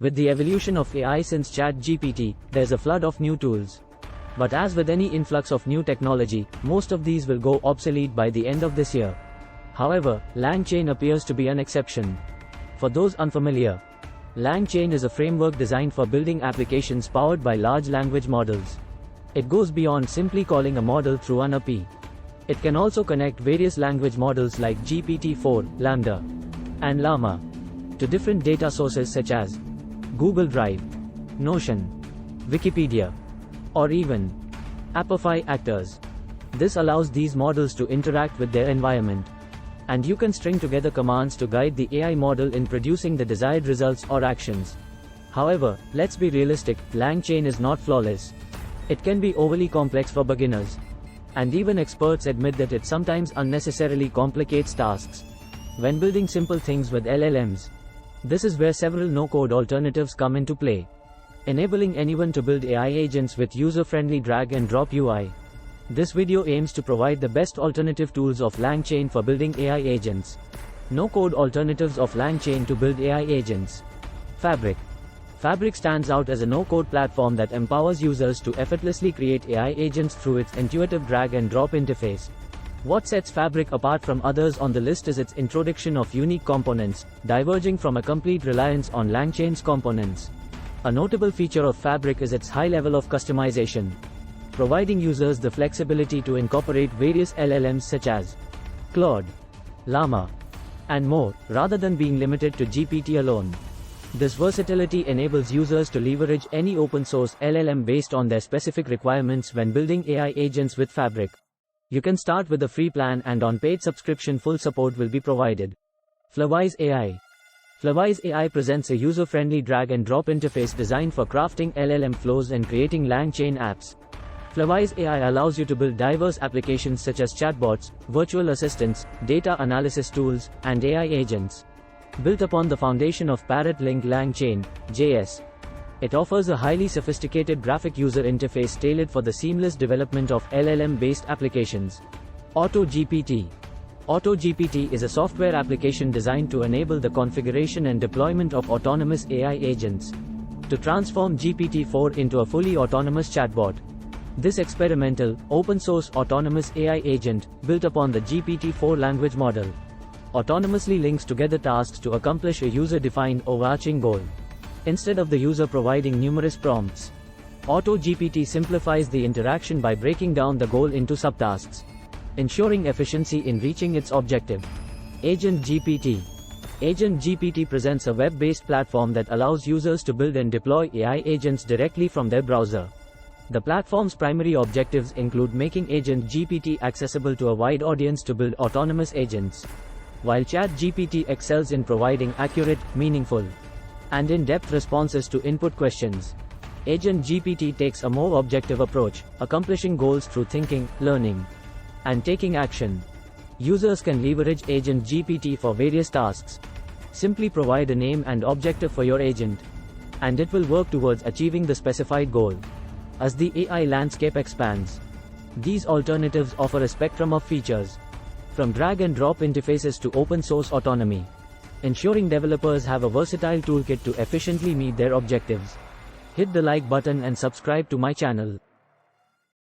With the evolution of AI since ChatGPT, there's a flood of new tools. But as with any influx of new technology, most of these will go obsolete by the end of this year. However, LangChain appears to be an exception. For those unfamiliar, LangChain is a framework designed for building applications powered by large language models. It goes beyond simply calling a model through an API. It can also connect various language models like GPT-4, Lambda, and Llama to different data sources such as Google Drive, Notion, Wikipedia, or even Apify actors. This allows these models to interact with their environment, and you can string together commands to guide the AI model in producing the desired results or actions. However, let's be realistic, LangChain is not flawless. It can be overly complex for beginners, and even experts admit that it sometimes unnecessarily complicates tasks. When building simple things with LLMs, this is where several no-code alternatives come into play, enabling anyone to build AI agents with user-friendly drag-and-drop UI. This video aims to provide the best alternative tools of LangChain for building AI agents. No-code alternatives of LangChain to build AI agents. Fabric. Fabric stands out as a no-code platform that empowers users to effortlessly create AI agents through its intuitive drag-and-drop interface. What sets Fabric apart from others on the list is its introduction of unique components, diverging from a complete reliance on LangChain's components. A notable feature of Fabric is its high level of customization, providing users the flexibility to incorporate various LLMs such as Claude, Llama, and more, rather than being limited to GPT alone. This versatility enables users to leverage any open-source LLM based on their specific requirements when building AI agents with Fabric. You can start with a free plan, and on paid subscription full support will be provided. Flywise AI. Flywise AI presents a user-friendly drag-and-drop interface designed for crafting LLM flows and creating LangChain apps. Flywise AI allows you to build diverse applications such as chatbots, virtual assistants, data analysis tools, and AI agents. Built upon the foundation of Parrot-Link LangChain, JS. It offers a highly sophisticated graphic user interface tailored for the seamless development of LLM-based applications. auto-gpt. auto-gpt is a software application designed to enable the configuration and deployment of autonomous AI agents, to transform GPT-4 into a fully autonomous chatbot. This experimental, open-source autonomous AI agent, built upon the GPT-4 language model, autonomously links together tasks to accomplish a user-defined overarching goal. Instead of the user providing numerous prompts, auto-gpt simplifies the interaction by breaking down the goal into subtasks, ensuring efficiency in reaching its objective. Agent GPT. Agent GPT presents a web-based platform that allows users to build and deploy AI agents directly from their browser. The platform's primary objectives include making Agent GPT accessible to a wide audience to build autonomous agents, while ChatGPT excels in providing accurate, meaningful, and in-depth responses to input questions. Agent GPT takes a more objective approach, accomplishing goals through thinking, learning, and taking action. Users can leverage Agent GPT for various tasks. Simply provide a name and objective for your agent, and it will work towards achieving the specified goal. As the AI landscape expands, these alternatives offer a spectrum of features, from drag-and-drop interfaces to open-source autonomy, ensuring developers have a versatile toolkit to efficiently meet their objectives. Hit the like button and subscribe to my channel.